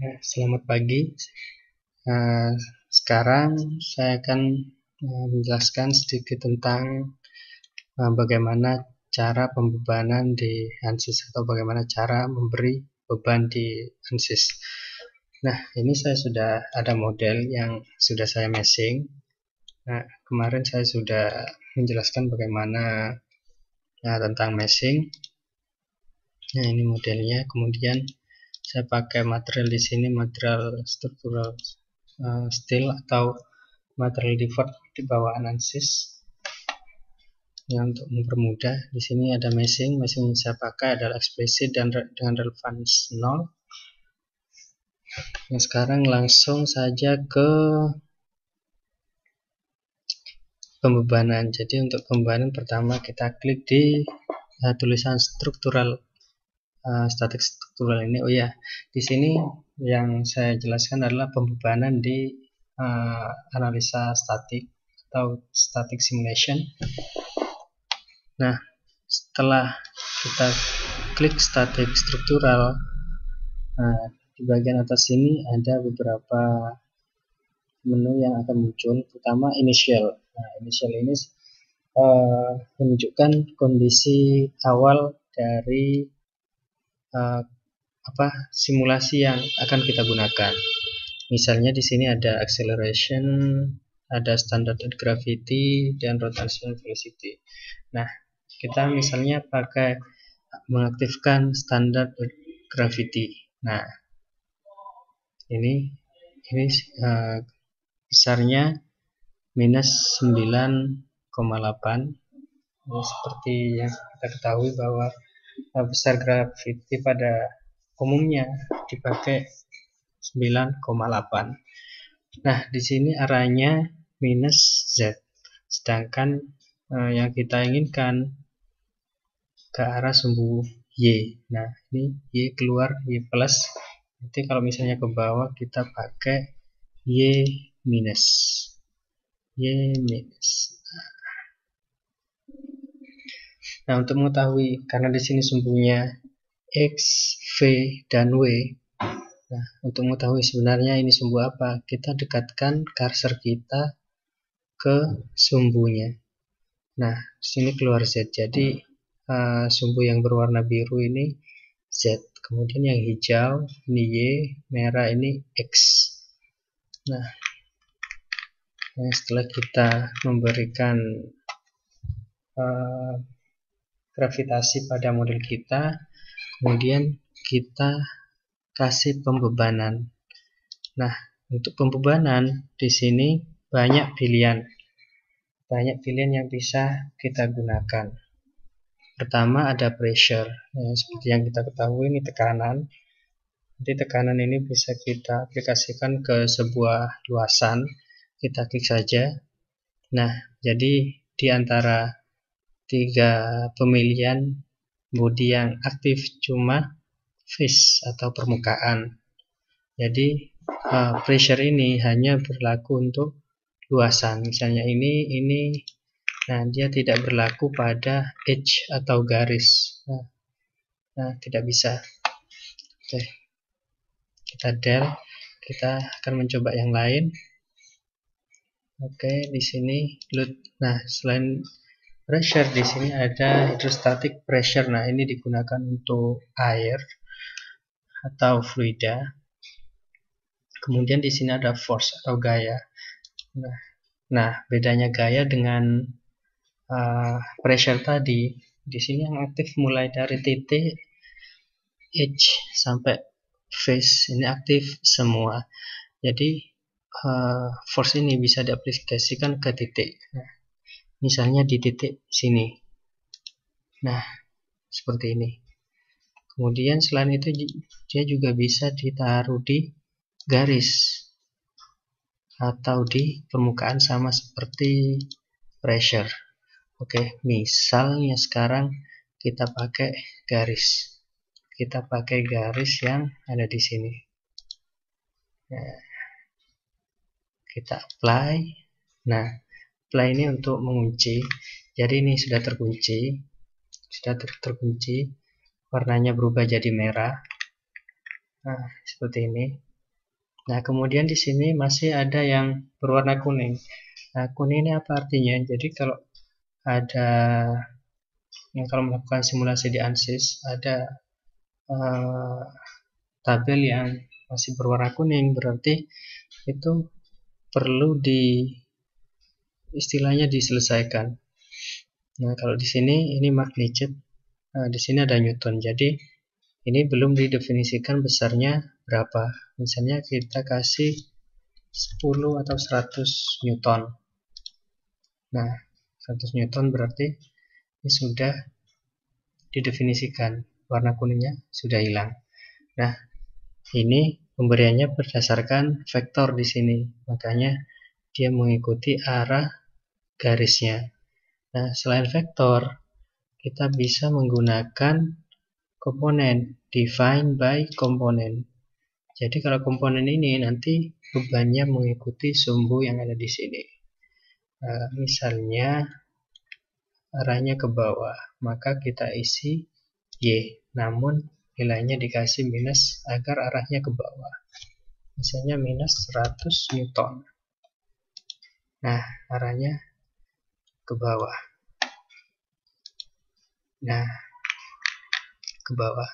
Selamat pagi. Sekarang saya akan menjelaskan sedikit tentang bagaimana cara pembebanan di ANSYS atau bagaimana cara memberi beban di ANSYS. Nah, ini saya sudah ada model yang sudah saya meshing. Nah, kemarin saya sudah menjelaskan bagaimana tentang meshing. Nah, ini modelnya. Kemudian saya pakai material di sini, material struktural steel atau material divert di bawah ANSYS. Ya, untuk mempermudah, di sini ada meshing yang saya pakai adalah eksplisit dan dengan relevance 0. Nah, sekarang langsung saja ke pembebanan. Jadi untuk pembebanan pertama kita klik di tulisan struktural statik struktural ini. Oh ya, di sini yang saya jelaskan adalah pembebanan di analisa statik atau static simulation. Nah, setelah kita klik statik struktural, di bagian atas sini ada beberapa menu yang akan muncul. Pertama, initial. Nah, initial ini menunjukkan kondisi awal dari simulasi yang akan kita gunakan. Misalnya di sini ada acceleration, ada standard gravity, dan rotational velocity. Nah, kita misalnya pakai mengaktifkan standard gravity. Nah, ini besarnya minus 9,8. Seperti yang kita ketahui bahwa besar gravity pada umumnya dipakai 9,8. Nah, di sini arahnya minus Z, sedangkan yang kita inginkan ke arah sumbu Y. Nah, ini Y keluar, Y plus. Nanti kalau misalnya ke bawah kita pakai Y minus. Y minus. Nah, untuk mengetahui, karena di sini sumbunya X, V, dan W. Nah, untuk mengetahui sebenarnya ini sumbu apa, kita dekatkan cursor kita ke sumbunya. Nah, sini keluar Z. Jadi sumbu yang berwarna biru ini Z. Kemudian yang hijau ini Y, merah ini X. Nah, setelah kita memberikan gravitasi pada model kita, kemudian kita kasih pembebanan. Nah, untuk pembebanan di sini banyak pilihan yang bisa kita gunakan. Pertama ada pressure, seperti yang kita ketahui ini tekanan. Jadi tekanan ini bisa kita aplikasikan ke sebuah luasan. Kita klik saja. Nah, jadi di antara 3 pemilihan bodi yang aktif cuma face atau permukaan. Jadi pressure ini hanya berlaku untuk luasan. Misalnya ini. Nah, dia tidak berlaku pada edge atau garis. Nah, tidak bisa. Oke. Kita del. Kita akan mencoba yang lain. Oke, di sini load. Nah, selain pressure di sini ada hydrostatic pressure. Nah, ini digunakan untuk air atau fluida. Kemudian di sini ada force atau gaya. Nah, bedanya gaya dengan pressure tadi, di sini yang aktif mulai dari titik edge sampai face ini aktif semua. Jadi force ini bisa diaplikasikan ke titik. Nah, misalnya di titik sini. Nah, seperti ini. Kemudian selain itu dia juga bisa ditaruh di garis atau di permukaan sama seperti pressure. Oke, misalnya sekarang kita pakai garis. Kita pakai garis yang ada di sini. Nah, kita apply. Nah, apply ini untuk mengunci. Jadi ini sudah terkunci. Warnanya berubah jadi merah. Nah, seperti ini. Nah, kemudian di sini masih ada yang berwarna kuning. Nah, kuning ini apa artinya? Jadi kalau ada kalau melakukan simulasi di ANSYS ada tabel yang masih berwarna kuning, berarti itu perlu istilahnya diselesaikan. Nah, kalau di sini ini magnitude, di sini ada Newton. Jadi ini belum didefinisikan besarnya berapa. Misalnya kita kasih 10 atau 100 Newton. Nah, 100 Newton berarti ini sudah didefinisikan. Warna kuningnya sudah hilang. Nah, ini pemberiannya berdasarkan vektor di sini. Makanya dia mengikuti arah garisnya. Nah, selain vektor, kita bisa menggunakan komponen, define by komponen. Jadi kalau komponen ini nanti bebannya mengikuti sumbu yang ada di sini. Misalnya arahnya ke bawah, maka kita isi Y, namun nilainya dikasih minus agar arahnya ke bawah. Misalnya minus 100 Newton. Nah, arahnya ke bawah. Nah, ke bawah.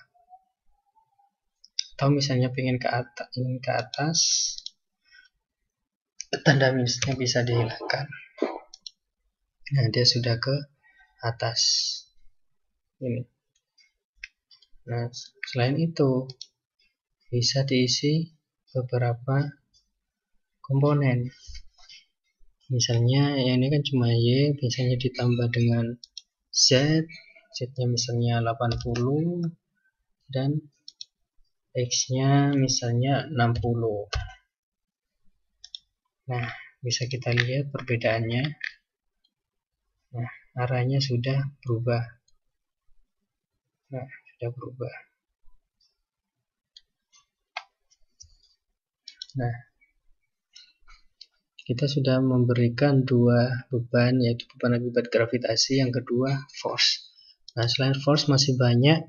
Atau misalnya ingin ke atas, tanda minusnya bisa dihilangkan. Nah, dia sudah ke atas. Ini. Nah, selain itu bisa diisi beberapa komponen. Misalnya yang ini kan cuma Y, biasanya ditambah dengan Z, Z-nya misalnya 80 dan X-nya misalnya 60. Nah, bisa kita lihat perbedaannya. Nah, arahnya sudah berubah. Nah, sudah berubah. Nah, kita sudah memberikan dua beban, yaitu beban akibat gravitasi, yang kedua force. Nah, selain force masih banyak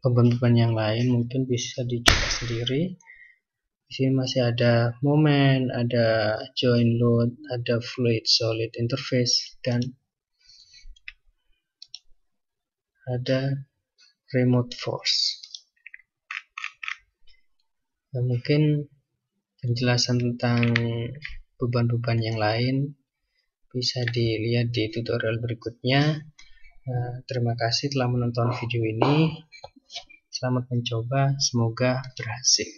beban-beban yang lain, mungkin bisa dicoba sendiri. Di sini masih ada moment, ada joint load, ada fluid solid interface, dan ada remote force. Nah, mungkin penjelasan tentang beban-beban yang lain bisa dilihat di tutorial berikutnya. Terima kasih telah menonton video ini. Selamat mencoba, semoga berhasil.